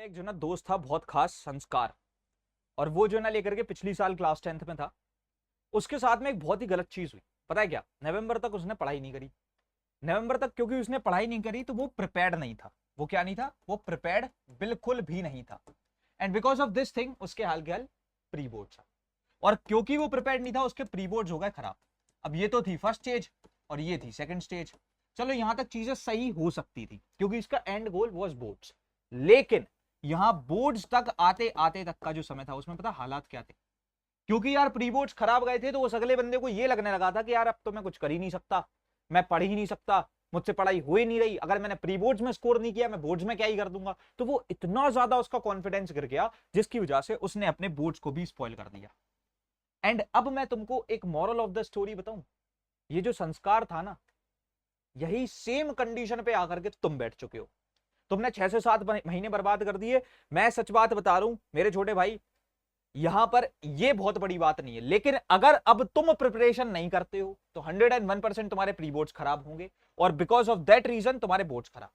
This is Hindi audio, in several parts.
एक जो ना दोस्त था बहुत खास संस्कार, और वो जो ना लेकर के पिछली साल क्लास 10th में था। उसके साथ में एक बहुत ही गलत चीज हुई। पता है क्या? नवंबर तक उसने पढ़ाई नहीं करी। नवंबर तक क्योंकि उसने पढ़ाई नहीं करी तो वो प्रिपेयर्ड नहीं था। वो क्या नहीं था? वो प्रिपेयर्ड बिल्कुल भी नहीं था। And because of this thing उसके हाल के हाल प्री बोर्ड था। और क्योंकि वो प्रिपेयर्ड नहीं था उसके प्री बोर्ड हो गए खराब। अब ये तो थी फर्स्ट स्टेज और ये थी सेकंड स्टेज। चलो यहां तक चीजें सही हो सकती थी क्योंकि इसका एंड गोल वाज बोर्ड्स। लेकिन यहां बोर्ड्स तक आते आते तक का जो समय था उसमें पता हालात क्या थे? क्योंकि यार प्री बोर्ड्स खराब गए थे तो उस अगले बंदे को ये लगने लगा था कि यार अब तो मैं कुछ कर ही नहीं सकता, मैं पढ़ ही नहीं सकता, मुझसे पढ़ाई हो ही नहीं रही, अगर मैंने प्री बोर्ड्स में स्कोर नहीं किया मैं बोर्ड्स में क्या ही कर दूंगा। तो वो इतना ज्यादा उसका कॉन्फिडेंस गिर गया जिसकी वजह से उसने अपने बोर्ड्स को भी स्पॉइल कर दिया। एंड अब मैं तुमको एक मॉरल ऑफ द स्टोरी बताऊं। ये जो संस्कार था ना, यही सेम कंडीशन पे आकर के तुम बैठ चुके हो। तुमने 6 से 7 महीने बर्बाद कर दिए। मैं सच बात बता रहा हूं मेरे छोटे भाई, यहां पर ये बहुत बड़ी बात नहीं है, लेकिन अगर अब तुम प्रिपरेशन नहीं करते हो तो 101% तुम्हारे प्री बोर्ड्स खराब होंगे और बिकॉज ऑफ दैट रीजन तुम्हारे बोर्ड्स खराब।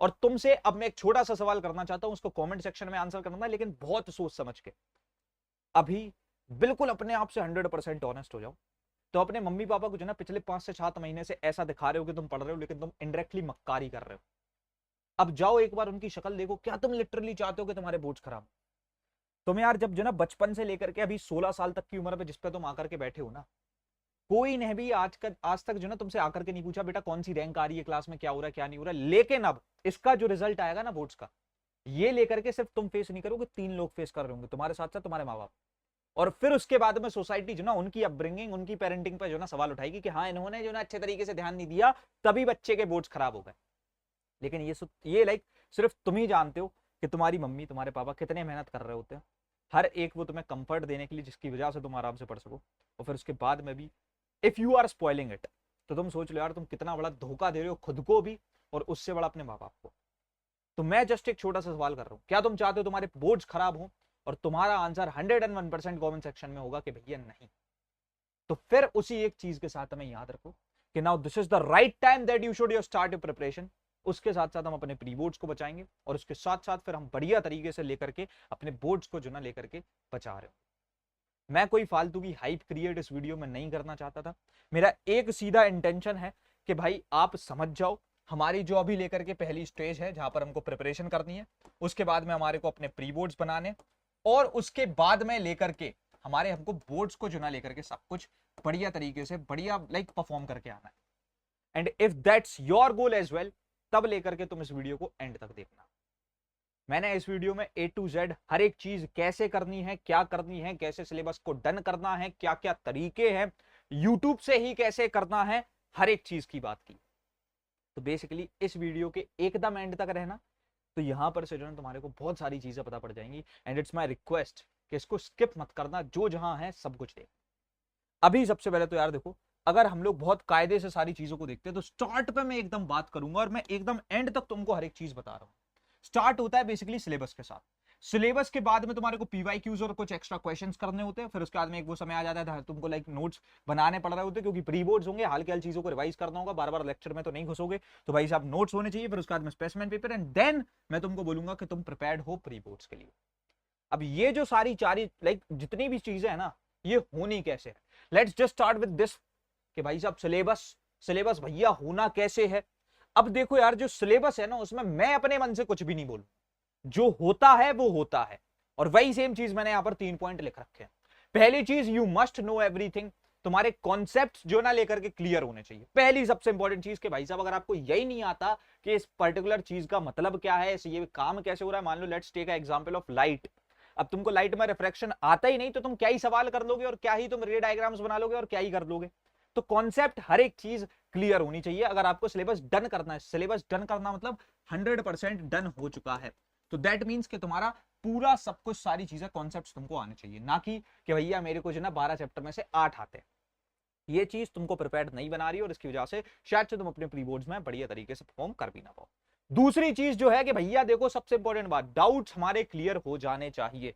और तुमसे अब मैं एक छोटा सा सवाल करना चाहता हूं, उसको कमेंट सेक्शन में आंसर करना, लेकिन बहुत सोच समझ के। अभी बिल्कुल अपने आप से 100% ऑनेस्ट हो जाओ। तो अपने मम्मी पापा को जो ना पिछले 5 से 7 महीने से ऐसा दिखा रहे हो कि तुम पढ़ रहे हो, लेकिन तुम इनडायरेक्टली मक्कारी कर रहे हो। अब जाओ एक बार उनकी शक्ल देखो, क्या तुम लिटरली चाहते हो कि तुम्हारे बोर्ड्स खराब हो? तुम यार जब जो ना बचपन से लेकर के अभी 16 साल तक की उम्र पे जिस पे तुम आकर के बैठे हो ना, कोई ने भी आज तक जो ना तुमसे आकर के नहीं पूछा बेटा कौन सी रैंक आ रही है क्लास में, क्या हो रहा है क्या नहीं हो रहा है। लेकिन अब इसका जो रिजल्ट आएगा ना बोर्ड्स का, ये लेकर के सिर्फ तुम फेस नहीं करोगे, 3 लोग फेस कर रहे होंगे तुम्हारे साथ साथ तुम्हारे माँ बाप। और फिर उसके बाद में सोसाइटी जो ना उनकी अपब्रिंगिंग उनकी पेरेंटिंग पर जो ना सवाल उठाएगी कि हाँ इन्होंने जो ना अच्छे तरीके से ध्यान नहीं दिया तभी बच्चे के बोर्ड्स खराब हो गए। लेकिन ये लाइक सिर्फ तुम ही जानते हो कि तुम्हारी मम्मी तुम्हारे पापा कितने मेहनत कर रहे होते हैं, हर एक वो तुम्हें कंफर्ट देने के लिए जिसकी वजह से तुम आराम से पढ़ सको। और फिर उसके बाद में भी if you are spoiling it, तो तुम सोच लो यार तुम कितना बड़ा धोखा दे रहे हो खुद को भी और उससे बड़ा अपने माँ बाप को। तो मैं जस्ट एक छोटा सा सवाल कर रहा हूं, क्या तुम चाहते हो तुम्हारे बोर्ड्स खराब हो? और तुम्हारा आंसर 101% कमेंट सेक्शन में होगा कि भैया नहीं। तो फिर उसी एक चीज के साथ हमें याद रखो कि now this is the right time that you should start your preparation. उसके साथ साथ हम अपने प्री बोर्ड्स को बचाएंगे और उसके साथ साथ फिर हम बढ़िया तरीके से लेकर के अपने बोर्ड्स को जो ना लेकर के बचा रहे हो। मैं कोई फालतू की हाइप क्रिएट इस वीडियो में नहीं करना चाहता था। मेरा एक सीधा इंटेंशन है कि भाई आप समझ जाओ हमारी जो अभी लेकर के पहली स्टेज है जहां पर हमको प्रिपरेशन करनी है, उसके बाद में हमारे को अपने प्री बोर्ड्स बनाने, और उसके बाद में लेकर के हमारे हमको बोर्ड्स को चुना लेकर के सब कुछ बढ़िया तरीके से बढ़िया लाइक परफॉर्म करके आना है। And if that's your goal as well, तब लेकर के तुम इस वीडियो को एंड तक देखना। मैंने इस वीडियो में A to Z हर एक चीज कैसे करनी है, क्या करनी है, कैसे सिलेबस को डन करना है, क्या क्या तरीके हैं, यूट्यूब से ही कैसे करना है, हर एक चीज की बात की। तो बेसिकली इस वीडियो के एकदम एंड तक रहना, तो यहां पर से जो है तुम्हारे को बहुत सारी चीजें पता पड़ जाएंगी। एंड इट्स माय रिक्वेस्ट कि इसको स्किप मत करना, जो जहां है सब कुछ देख। अभी सबसे पहले तो यार देखो, अगर हम लोग बहुत कायदे से सारी चीजों को देखते हैं तो स्टार्ट पे मैं एकदम बात करूंगा और मैं एकदम एंड तक तुमको हर एक चीज बता रहा हूं। स्टार्ट होता है बेसिकली सिलेबस के साथ। सिलेबस के बाद में तुम्हारे को पीवाईक्यूज और कुछ एक्स्ट्रा क्वेश्चंस करने होते हैं। फिर उसके बाद में एक वो समय आ जाता है तुमको लाइक नोट्स बनाने पड़ रहे होते हैं क्योंकि प्री बोर्ड्स होंगे, हाल के हाल चीजों को रिवाइज करना होगा, बार बार लेक्चर में तो नहीं घुसोगे, तो भाई साहब नोट्स होने चाहिए। फिर उसके बाद में स्पेसिमेन पेपर, एंड देन मैं तुमको बोलूंगा कि तुम प्रिपेयर्ड हो प्री बोर्ड्स के लिए। अब ये जो सारी चारी लाइक जितनी भी चीजें है ना, ये होनी कैसे है? Let's just start with this कि भाई साहब सिलेबस भैया होना कैसे है। अब देखो यार, जो सिलेबस है ना उसमें मैं अपने मन से कुछ भी नहीं बोलूं, जो होता है वो होता है। और वही सेम चीज मैंने यहां पर 3 पॉइंट लिख रखे हैं। पहली चीज, यू मस्ट नो एवरीथिंग। तुम्हारे कॉन्सेप्ट जो ना लेकर के क्लियर होने चाहिए। पहली सबसे इंपॉर्टेंट चीज कि भाई साहब अगर आपको यही नहीं आता कि इस पर्टिकुलर चीज का मतलब क्या है, ये काम कैसे हो रहा है। मान लो let's take example of light. अब तुमको लाइट में रिफ्रैक्शन आता ही नहीं तो तुम क्या ही सवाल कर लोगे और क्या ही तुम रे डायग्राम्स बना लोगे और क्या ही कर लोगे। तो कॉन्सेप्ट हर एक चीज क्लियर होनी चाहिए अगर आपको सिलेबस डन करना है। सिलेबस डन करना मतलब 100% डन हो चुका है। तो दैट मींस कि तुम्हारा पूरा सब कुछ सारी चीजें कॉन्सेप्ट्स तुमको आने चाहिए, ना कि भैया मेरे को जो ना 12 चैप्टर में से 8 आते हैं। ये चीज तुमको प्रिपेयर्ड नहीं बना रही और इसकी वजह से शायद से तुम अपने प्री बोर्ड्स में बढ़िया तरीके से परफॉर्म कर भी ना पाओ। दूसरी चीज जो है कि भैया देखो, सबसे इंपॉर्टेंट बात, डाउट्स हमारे क्लियर हो जाने चाहिए।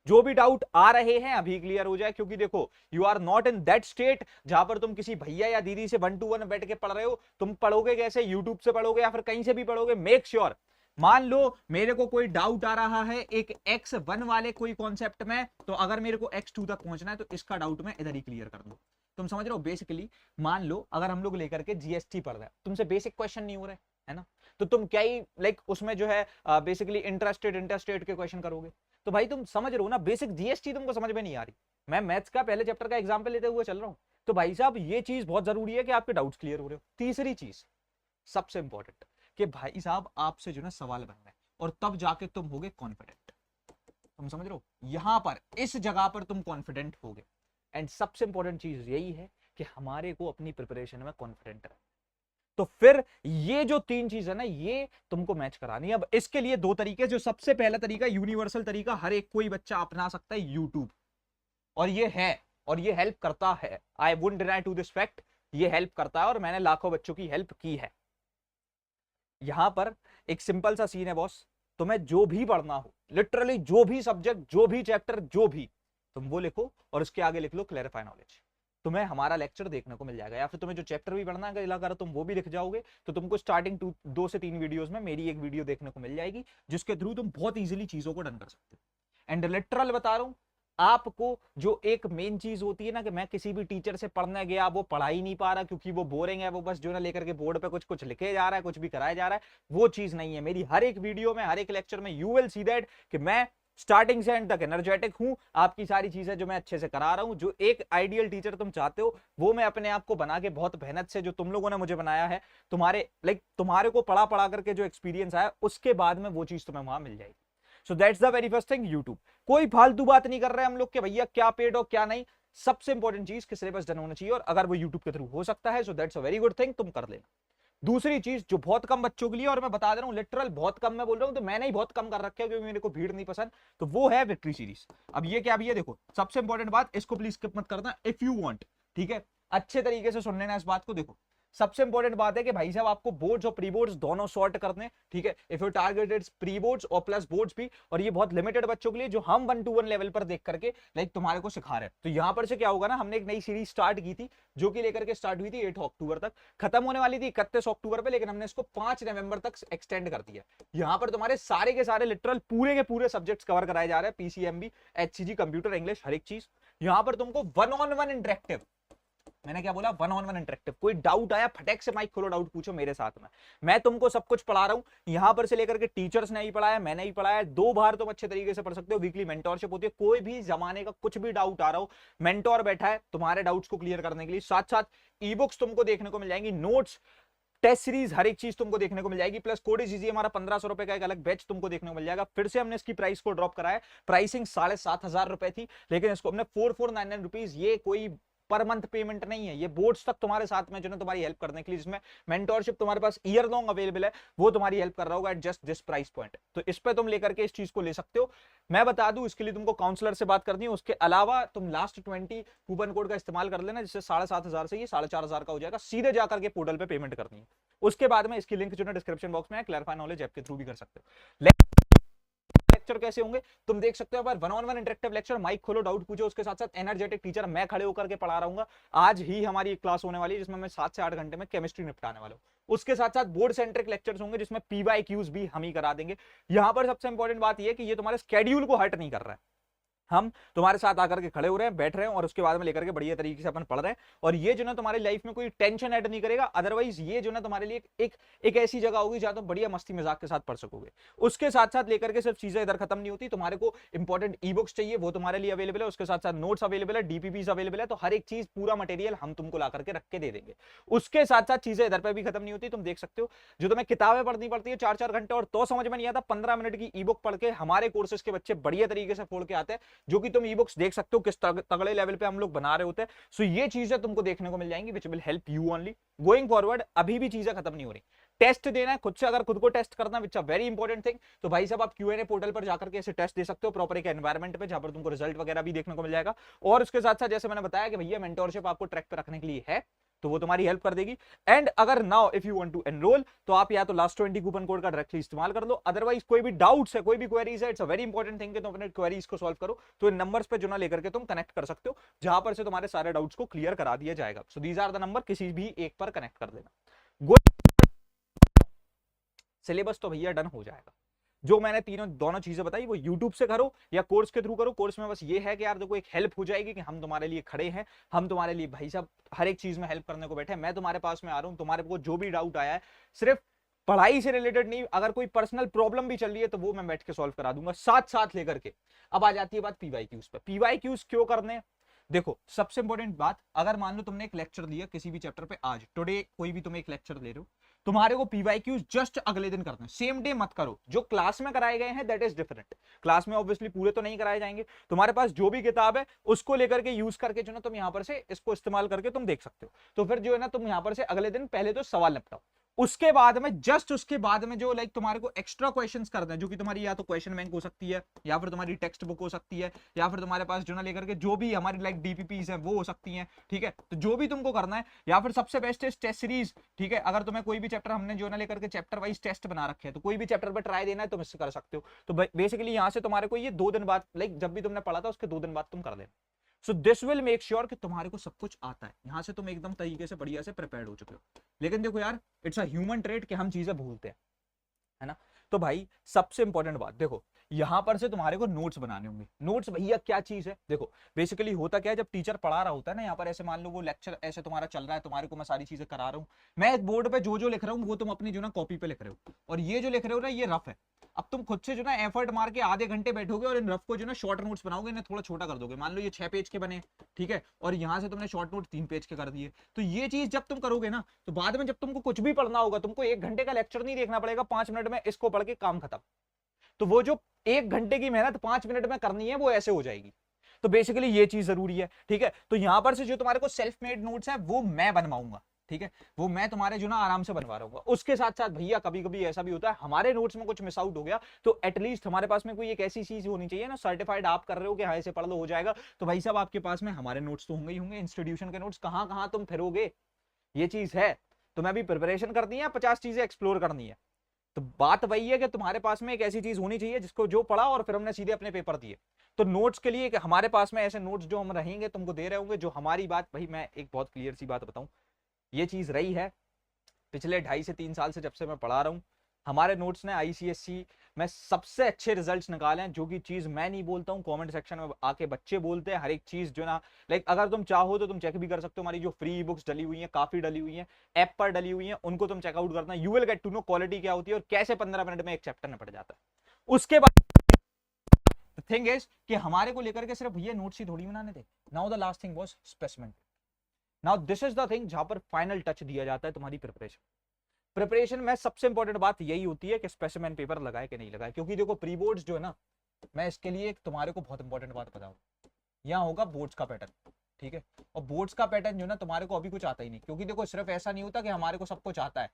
जो भी डाउट आ रहे हैं अभी क्लियर हो जाए, क्योंकि देखो you are not in that state जहां पर तुम किसी भैया या दीदी से 1 to 1 बैठ के पढ़ रहे हो। तुम पढ़ोगे कैसे? यूट्यूब से पढ़ोगे या फिर कहीं से भी पढ़ोगे। मेक श्योर मान लो मेरे को कोई डाउट आ रहा है एक x1 वाले कोई कॉन्सेप्ट में, तो अगर मेरे को x2 तक पहुंचना है तो इसका डाउट मैं इधर ही क्लियर कर दूं। तुम समझ रहे हो? बेसिकली मान लो अगर हम लोग लेकर के जीएसटी पढ़ रहे हैं, तुमसे बेसिक क्वेश्चन नहीं हो रहे है ना, तो तुम क्या ही लाइक उसमें जो है बेसिकली इंटरेस्टेड के क्वेश्चन करोगे। तो भाई तुम समझ रहे हो ना, बेसिक जीएसटी तुमको समझ में नहीं आ रही। मैं मैथ्स का पहले चैप्टर का एग्जाम्पल लेते हुए चल रहा हूं। तो भाई साहब ये चीज बहुत जरूरी है कि आपके डाउट्स क्लियर हो रहे हो। तीसरी चीज सबसे इंपॉर्टेंट, कि भाई साहब आपसे जो ना सवाल बनना है, और तब जाके तुम होगे कॉन्फिडेंट। तुम समझ रहे हो? यहां पर इस जगह पर तुम कॉन्फिडेंट होगे। एंड सबसे इंपॉर्टेंट चीज यही है कि हमारे को अपनी प्रिपरेशन में कॉन्फिडेंट रहे। तो फिर ये जो तीन चीज है ना, ये तुमको मैच करानी है। अब इसके लिए दो तरीके, जो सबसे पहला तरीका यूनिवर्सल तरीका हर एक कोई बच्चा अपना सकता है, यूट्यूब। और ये है, और ये हेल्प करता है। I wouldn't deny to this fact, ये हेल्प करता है और मैंने लाखों बच्चों की हेल्प की है। यहां पर एक सिंपल सा सीन है बॉस, तुम्हें जो भी पढ़ना हो, लिटरली जो भी सब्जेक्ट, जो भी चैप्टर, जो भी, तुम वो लिखो और उसके आगे लिख लो क्लैरिफाई नॉलेज। तुम्हें हमारा लेक्चर देखने को मिल जाएगा। या फिर तुम्हें जो चैप्टर भी पढ़ना है अगर तुम वो भी लिख जाओगे, तो तुमको स्टार्टिंग 2 से 3 वीडियोस में मेरी एक वीडियो देखने को मिल जाएगी, जिसके थ्रू तुम बहुत इजीली चीजों को डन कर सकते हो। एंड लिटरल बता रहा हूं आपको, जो एक मेन चीज होती है ना, कि मैं किसी भी टीचर से पढ़ने गया, वो पढ़ा ही नहीं पा रहा क्योंकि वो बोरिंग है, वो बस जो ना लेकर के बोर्ड पे कुछ कुछ लिखे जा रहा है, कुछ भी कराया जा रहा है, वो चीज नहीं है। मेरी हर एक वीडियो में, हर एक लेक्चर में यू विल सी दैट कि मैं स्टार्टिंग से एंड तक एनर्जेटिक हूं। आपकी सारी चीजें जो मैं अच्छे से करा रहा हूं, जो एक आइडियल टीचर तुम चाहते हो, वो मैं अपने आप को बना के बहुत मेहनत से, जो तुम लोगों ने मुझे बनाया है, तुम्हारे तुम्हारे को पढ़ा पढ़ा करके जो एक्सपीरियंस आया, उसके बाद में वो चीज तुम्हें वहां मिल जाएगी। So that's the very first thing, YouTube. कोई फालतू बात नहीं कर रहे हम लोग कि भैया क्या पेड और क्या नहीं। सबसे इंपॉर्टेंट चीज कि सिलेबस डन होना चाहिए, और अगर वो यूट्यूब के थ्रू हो सकता है, so that's a very good thing, तुम कर लेना। दूसरी चीज जो बहुत कम बच्चों के लिए, और मैं बता दे रहा हूं लिटरल बहुत कम मैं बोल रहा हूं, तो मैंने ही बहुत कम कर रखा है क्योंकि मेरे को भीड़ नहीं पसंद, तो वो है विक्ट्री सीरीज। अब ये क्या भी है, देखो सबसे इंपॉर्टेंट बात, इसको प्लीज स्किप मत करना इफ यू वांट, ठीक है? अच्छे तरीके से सुन लेना इस बात को। देखो सबसे इंपॉर्टेंट बात है कि भाई साहब आपको बोर्ड्स और प्री बोर्ड्स दोनों सॉर्ट करने, ठीक है? If you targeted pre boards और प्लस बोर्ड्स भी, और ये बहुत लिमिटेड बच्चों के लिए जो हम 1-to-1 लेवल पर देख करके लाइक तुम्हारे को सिखा रहे हैं। तो यहां पर से क्या होगा ना, हमने एक नई सीरीज स्टार्ट की थी, जो कि लेकर के स्टार्ट हुई थी 8 अक्टूबर तक, खत्म होने वाली थी 31 अक्टूबर पे, लेकिन हमने इसको 5 नवंबर तक एक्सटेंड कर दिया। यहां पर तुम्हारे सारे के सारे लिटरल पूरे के पूरे सब्जेक्ट्स कवर कराए जा रहे हैं, पीसीएमबी, एचसीजी, कंप्यूटर, इंग्लिश, हर एक चीज। यहां पर तुमको 1-on-1 इंटरेक्टिव, मैंने क्या बोला, 1-on-1 इंटरेक्टिव। कोई डाउट आया, फटक से माइक खोलो, डाउट पूछो मेरे साथ में। मैं तुमको सब कुछ पढ़ा रहा हूं, यहां पर से लेकर के टीचर्स ने ही पढ़ाया, मैंने ही पढ़ाया। 2 बार तुम अच्छे तरीके से पढ़ सकते हो। वीकली मेंटोरशिप होती है, कोई भी जमाने का कुछ भी डाउट आ रहा हो, मेंटोर बैठा है तुम्हारे डाउट्स को क्लियर करने के लिए। साथ साथ ई बुक्स तुमको देखने को मिल जाएंगी, नोट्स, टेस्ट सीरीज, हर एक चीज तुमको देखने को मिल जाएगी। प्लस कोड इज इजी, हमारा 1500 रुपए का एक अलग बैच तुमको देखने को मिल जाएगा। फिर से हमने इसकी प्राइस को ड्रॉप कराया, प्राइसिंग 7,500 रुपए थी, लेकिन इसको हमने 4499 रुपीज, ये कोई पर मंथ पेमेंट नहीं है, ये बोर्ड्स तक तुम्हारे साथ में जो ना तुम्हारी हेल्प करने के लिए, जिसमें मेंटोरशिप तुम्हारे पास ईयर लॉन्ग अवेलेबल है, वो तुम्हारी हेल्प कर रहा होगा at just this price point. तो इस पे तुम लेकर के इस चीज को ले सकते हो। मैं बता दूं, इसके लिए तुमको काउंसलर से बात करनी है, उसके अलावा तुम लास्ट 20 कूपन कोड का इस्तेमाल कर लेना, जिससे 7,500 से ये 4,500 का हो जाएगा। सीधे जाकर के पोर्टल पे पेमेंट करनी है। उसके बाद में इसकी लिंक जो है डिस्क्रिप्शन बॉक्स में है, क्लैरिफाई नॉलेज ऐप के थ्रू भी कर सकते हो। लेक्चर कैसे होंगे तुम देख सकते हो, 1-on-1 इंटरेक्टिव लेक्चर, माइक खोलो, डाउट पूछो, उसके साथ साथ एनर्जेटिक टीचर मैं खड़े होकर के पढ़ा रहूंगा। आज ही हमारी एक क्लास होने वाली है जिसमें मैं 7 से 8 घंटे में केमिस्ट्री निपटाने वाला हूं। उसके साथ साथ बोर्ड सेंट्रिक लेक्चर्स होंगे, जिसमें पीवाईक्यूज भी हम ही करा देंगे। यहां पर सबसे इंपॉर्टेंट बात यह कि ये तुम्हारे स्केड्यूल को हर्ट नहीं कर रहा है, हम तुम्हारे साथ आकर के खड़े हो रहे हैं, बैठ रहे हैं, और उसके बाद में लेकर के बढ़िया तरीके से अपन पढ़ रहे हैं। और ये जो ना तुम्हारी लाइफ में कोई टेंशन ऐड नहीं करेगा। अदरवाइज ये जो ना तुम्हारे लिए एक ऐसी जगह होगी जहां तुम बढ़िया मस्ती मजाक के साथ पढ़ सकोगे। उसके साथ साथ लेकर के सिर्फ चीजें इधर खत्म नहीं होती, तुम्हारे को इंपॉर्टेंट ई बुक्स चाहिए, वो तुम्हारे लिए अवेलेबल है। उसके साथ साथ नोट्स अवेलेबल है, डीपीपीस अवेलेबल है। तो हर एक चीज, पूरा मटेरियल हम तुमको ला करके रख के दे देंगे। उसके साथ साथ चीजें इधर पे भी खत्म नहीं होती, तुम देख सकते हो। जो तुम्हें किताबें पढ़नी पड़ती है 4-4 घंटे, और तो समझ में नहीं आता, 15 मिनट की ई बुक पढ़ के हमारे कोर्सेज के बच्चे बढ़िया तरीके से फोड़ के आते हैं, जो कि तुम ई बुक्स देख सकते हो किस तगड़े लेवल पे हम लोग बना रहे होते हैं। सो ये चीजें तुमको देखने को मिल जाएंगी, which will help you only going forward. अभी भी चीजें खत्म नहीं हो रही, टेस्ट देना है खुद से, अगर खुद को टेस्ट करना, विच अ वेरी इंपॉर्टेंट थिंग। तो भाई साहब आप क्यूएनए पोर्टल पर जाकर के ऐसे टेस्ट दे सकते हो प्रॉपर एक एनवायरमेंट पे, जहां पर तुमको रिजल्ट वगैरह भी देखने को मिल जाएगा। और उसके साथ साथ जैसे मैंने बताया कि भैया मेंटोरशिप आपको ट्रैक पे रखने के लिए है, तो वो तुम्हारी हेल्प कर देगी। एंड अगर now if you want to enrol, तो आप या तो लास्ट 20 कूपन कोड का डायरेक्टली इस्तेमाल कर लो। अदरवाइज कोई भी डाउट्स है, कोई भी क्वेरीज है, it's a very important thing कि तुम अपने क्वेरीज को सॉल्व करो, तो इन नंबर्स पे जो ना लेकर के तुम कनेक्ट कर सकते हो, जहां पर से तुम्हारे सारे डाउट्स को क्लियर करा दिया जाएगा। So these are the number, किसी भी एक पर कनेक्ट कर देना। सिलेबस तो भैया डन हो जाएगा। जो मैंने दोनों चीजें बताई वो यूट्यूब से करो या कोर्स के थ्रू करो। कोर्स में बस ये है कि यार देखो एक हेल्प हो जाएगी कि हम तुम्हारे लिए खड़े हैं, हम तुम्हारे लिए भाई साहब हर एक चीज में हेल्प करने को बैठे हैं। मैं तुम्हारे पास में आ रहा हूँ, तुम्हारे को जो भी डाउट आया है सिर्फ पढ़ाई से रिलेटेड नहीं, अगर कोई पर्सनल प्रॉब्लम भी चल रही है तो वो मैं बैठ के सॉल्व करा दूंगा साथ साथ लेकर के। अब आ जाती है बात पीवाईक्यूज पे। पीवाईक्यूज क्यों करने? देखो सबसे इंपॉर्टेंट बात, अगर मान लो तुमने एक लेक्चर लिया किसी भी चैप्टर पे, आज टुडे कोई भी तुम एक लेक्चर ले रहे हो, तुम्हारे को पीवाईक्यूज जस्ट अगले दिन करना है, सेम डे मत करो। जो क्लास में कराए गए हैं दैट इज डिफरेंट, क्लास में ऑब्वियसली पूरे तो नहीं कराए जाएंगे। तुम्हारे पास जो भी किताब है उसको लेकर के यूज करके जो ना तुम यहां पर से इसको इस्तेमाल करके तुम देख सकते हो। तो फिर जो है ना तुम यहां पर से अगले दिन पहले तो सवाल निपटाओ, उसके बाद में जस्ट उसके बाद में जो लाइक तुम्हारे को एक्स्ट्रा क्वेश्चंस करना है, जो कि तुम्हारी या तो क्वेश्चन बैंक हो सकती है, या फिर तुम्हारी टेक्स्ट बुक हो सकती है, या फिर तुम्हारे पास जो ना लेकर के जो भी हमारी लाइक डीपीपीज है वो हो सकती हैं, ठीक है। तो जो भी तुमको करना है, या फिर सबसे बेस्ट है टेस्ट सीरीज, ठीक है। अगर तुम्हें कोई भी चैप्टर हमने जो ना लेकर के चैप्टर वाइज टेस्ट बना रखे हैं, तो कोई भी चैप्टर पर ट्राई देना है तुम इससे कर सकते हो। तो बेसिकली यहाँ से तुम्हारे को ये 2 दिन बाद, लाइक जब भी तुमने पढ़ा था उसके 2 दिन बाद तुम कर लेना। So this will make sure कि तुम्हारे को सब कुछ आता है, यहां से तुम एकदम तरीके से बढ़िया से प्रिपेयर्ड हो चुके हो। लेकिन देखो यार, इट्स अ ह्यूमन ट्रेट कि हम चीजें भूलते हैं, है ना। तो भाई सबसे इंपॉर्टेंट बात देखो, यहां पर से तुम्हारे को नोट्स बनाने होंगे। नोट्स भैया क्या चीज है? देखो बेसिकली होता क्या है, जब टीचर पढ़ा रहा होता है ना, यहाँ पर ऐसे मान लो वो लेक्चर ऐसे तुम्हारा चल रहा है, तुम्हारे को मैं सारी चीजें करा रहा हूँ, मैं एक बोर्ड पे जो जो लिख रहा हूँ वो तुम अपनी जो ना कॉपी पे लिख रहे हो, और ये जो लिख रहे हो ना ये रफ है। अब तुम खुद से जो ना एफर्ट मार के आधे घंटे बैठोगे और इन रफ को जो ना शॉर्ट नोट्स बनाओगे, इन्हें थोड़ा छोटा कर दोगे। मान लो ये 6 पेज के बने, ठीक है, और यहाँ से तुमने शॉर्ट नोट 3 पेज के कर दिए। तो ये चीज जब तुम करोगे ना, तो बाद में जब तुमको कुछ भी पढ़ना होगा, तुमको 1 घंटे का लेक्चर नहीं देखना पड़ेगा, 5 मिनट में इसको पढ़ के काम खत्म। तो वो जो 1 घंटे की मेहनत 5 मिनट में करनी है वो ऐसे हो जाएगी। तो बेसिकली ये चीज जरूरी है, ठीक है। तो यहां पर से जो तुम्हारे को सेल्फ मेड नोट्स है वो मैं बनवाऊंगा, ठीक है, वो मैं तुम्हारे जो ना आराम से बनवा रहा हूँ। उसके साथ साथ भैया कभी कभी ऐसा भी होता है हमारे नोट्स में कुछ मिस आउट हो गया, तो एटलीस्ट हमारे पास में कोई एक ऐसी चीज होनी चाहिए ना, सर्टिफाइड आप कर रहे हो कि हाँ ऐसे पढ़ लो हो जाएगा। तो भाई साहब आपके पास में हमारे नोट्स तो होंगे ही होंगे, इंस्टीट्यूशन के नोट्स, कहाँ कहाँ तुम फिरोगे, ये चीज है। तुम्हें अभी प्रिपरेशन करनी है, 50 चीजें एक्सप्लोर करनी है। तो बात वही है कि तुम्हारे पास में एक ऐसी चीज होनी चाहिए जिसको जो पढ़ा और फिर हमने सीधे अपने पेपर दिए। तो नोट्स के लिए हमारे पास में ऐसे नोट्स जो हम रहेंगे तुमको दे रहे होंगे, जो हमारी बात, भाई मैं एक बहुत क्लियर सी बात बताऊं, ये चीज रही है पिछले 2.5 से 3 साल से, जब से मैं पढ़ा रहा हूँ। हमारे नोट्स ने आईसीएससी में सबसे अच्छे रिजल्ट्स निकाले हैं, जो कि चीज मैं नहीं बोलता हूँ, कमेंट सेक्शन में आके बच्चे बोलते हैं। हर एक चीज जो ना लाइक अगर तुम चाहो तो तुम चेक भी कर सकते हो, हमारी जो फ्री बुक्स डली हुई हैं, काफी डली हुई हैं, ऐप पर डली हुई हैं, उनको तुम चेकआउट करना। You will get to know quality क्या होती है और कैसे 15 मिनट में एक चैप्टर निपट जाता है। उसके बाद थिंग इज कि हमारे को लेकर के सिर्फ ये नोट्स ही थोड़ी बनाने थे। Now the last thing was specimen. Now this is the thing जहां पर फाइनल टच दिया जाता है तुम्हारी प्रिपरेशन में। सबसे इंपॉर्टेंट बात यही होती है कि स्पेसिमेन पेपर लगाए कि नहीं लगाए, क्योंकि देखो प्री बोर्ड्स जो है ना, मैं इसके लिए तुम्हारे को बहुत इंपॉर्टेंट बात बताऊं, यहाँ होगा बोर्ड्स का पैटर्न, ठीक है। और बोर्ड्स का पैटर्न जो ना तुम्हारे को अभी कुछ आता ही नहीं, क्योंकि देखो सिर्फ ऐसा नहीं होता कि हमारे को सब कुछ आता है।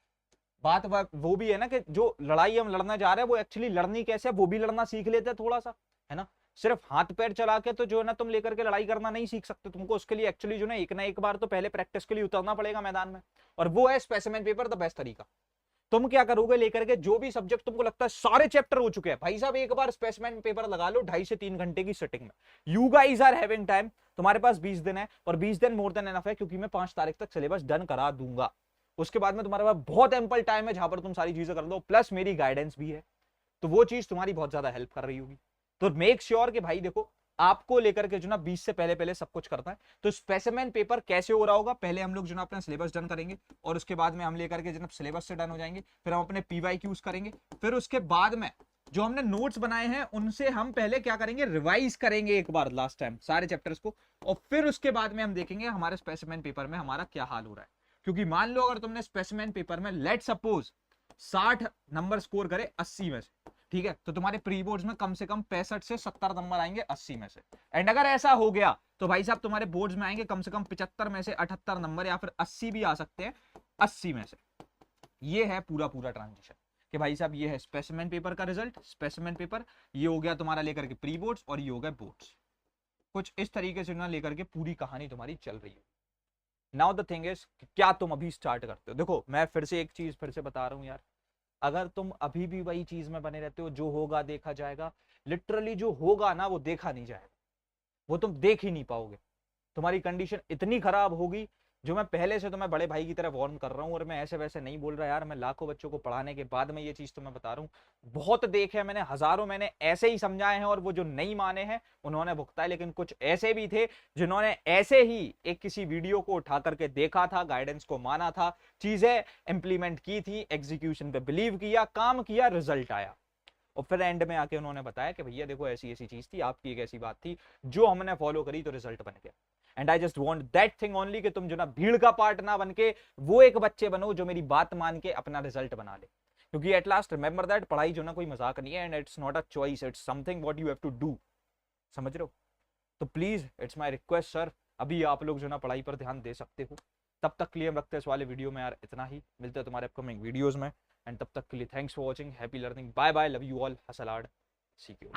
बात वो भी है ना कि जो लड़ाई हम लड़ना जा रहे हैं वो एक्चुअली लड़नी कैसे है वो भी लड़ना सीख लेते हैं थोड़ा सा, है ना। सिर्फ हाथ पैर चला के तो जो है ना तुम लेकर के लड़ाई करना नहीं सीख सकते, तुमको उसके लिए एक्चुअली जो ना एक बार तो पहले प्रैक्टिस के लिए उतरना पड़ेगा मैदान में, और वो है स्पेसिमेन पेपर, द बेस्ट तरीका। तुम क्या करोगे लेकर के, जो भी सब्जेक्ट तुमको लगता है सारे चैप्टर हो चुके हैं, भाई साहब एक बार स्पेसिमेन पेपर लगा लो 2.5 से 3 घंटे की सिटिंग में। You guys are having time, तुम्हारे पास 20 दिन है, और 20 दिन मोर देन एनफ है, क्योंकि मैं 5 तारीख तक सिलेबस डन करा दूंगा। उसके बाद में तुम्हारे पास बहुत एम्पल टाइम है जहां पर तुम सारी चीजें कर लो, प्लस मेरी गाइडेंस भी है, तो वो चीज तुम्हारी बहुत ज्यादा हेल्प कर रही होगी। तो मेक श्योर कि भाई देखो आपको लेकर के जो ना 20 से पहले पहले सब कुछ करना है। तो स्पेसिमेन पेपर कैसे हो रहा होगा, पहले हम लोग जो ना अपना सिलेबस डन करेंगे, और उसके बाद में हम लेकर के जब सिलेबस से डन हो जाएंगे, फिर हम अपने पीवाईक्यूज करेंगे, फिर उसके बाद में जो हमने नोट्स बनाए हैं उनसे हम पहले क्या करेंगे, रिवाइज करेंगे एक बार लास्ट टाइम सारे चैप्टर्स को, और फिर उसके बाद में हम देखेंगे हमारे स्पेसिमेन पेपर में हमारा क्या हाल हो रहा है। क्योंकि मान लो अगर तुमने स्पेसिमेन पेपर में लेट सपोज 60 नंबर स्कोर करे 80 में से, ठीक है, तो तुम्हारे प्री बोर्ड्स में कम से कम 65 से 70 नंबर आएंगे 80 में से। एंड अगर ऐसा हो गया तो भाई साहब तुम्हारे बोर्ड्स में आएंगे कम से कम 75 में से 78 नंबर, या फिर 80 भी आ सकते हैं 80 में से। ये है पूरा ट्रांजिशन कि भाई साहब ये है स्पेसिमेन पेपर का रिजल्ट। स्पेसिमेन पेपर ये हो गया तुम्हारा लेकर के प्री बोर्ड्स, और ये हो गया बोर्ड्स। कुछ इस तरीके से ना लेकर के पूरी कहानी तुम्हारी चल रही है। नाउ द थिंग इज क्या तुम अभी स्टार्ट करते हो। देखो मैं फिर से एक चीज फिर से बता रहा हूं यार, अगर तुम अभी भी वही चीज में बने रहते हो, जो होगा देखा जाएगा, लिटरली जो होगा ना वो देखा नहीं जाएगा, वो तुम देख ही नहीं पाओगे। तुम्हारी कंडीशन इतनी खराब होगी जो मैं पहले से तुम्हें बड़े भाई की तरह वार्न कर रहा हूँ, और मैं ऐसे वैसे नहीं बोल रहा यार, मैं लाखों बच्चों को पढ़ाने के बाद में ये चीज तुम्हें बता रहा हूँ। बहुत देखे मैंने, हजारों मैंने ऐसे ही समझाए हैं, और वो जो नहीं माने हैं उन्होंने भुगता है। लेकिन कुछ ऐसे भी थे जिन्होंने ऐसे ही एक किसी वीडियो को उठा करके देखा था, गाइडेंस को माना था, चीजें इंप्लीमेंट की थी, एग्जीक्यूशन पे बिलीव किया, काम किया, रिजल्ट आया, और फिर एंड में आके उन्होंने बताया कि भैया देखो ऐसी ऐसी चीज थी, आपकी एक ऐसी बात थी जो हमने फॉलो करी तो रिजल्ट बन गया। And I just want that thing only कि तुम जो ना भीड़ का पार्ट ना बन के वो एक बच्चे बनो जो मेरी बात मान के अपना रिजल्ट बना ले। क्योंकि एट लास्ट रिमेंबर दैट पढ़ाई जो ना कोई मजाक नहीं है, and it's not a choice, it's something what you have to do. समझ रहे हो? तो please it's my request sir, अभी आप लोग जो ना पढ़ाई पर ध्यान दे सकते हो। तब तक के लिए हम रखते हैं इस वाले वीडियो में यार इतना ही, मिलते हैं तुम्हारे अपकमिंग वीडियोस में। एंड तब तक के लिए thanks for watching, happy learning, bye bye, love you all, हसलाड, सी यू।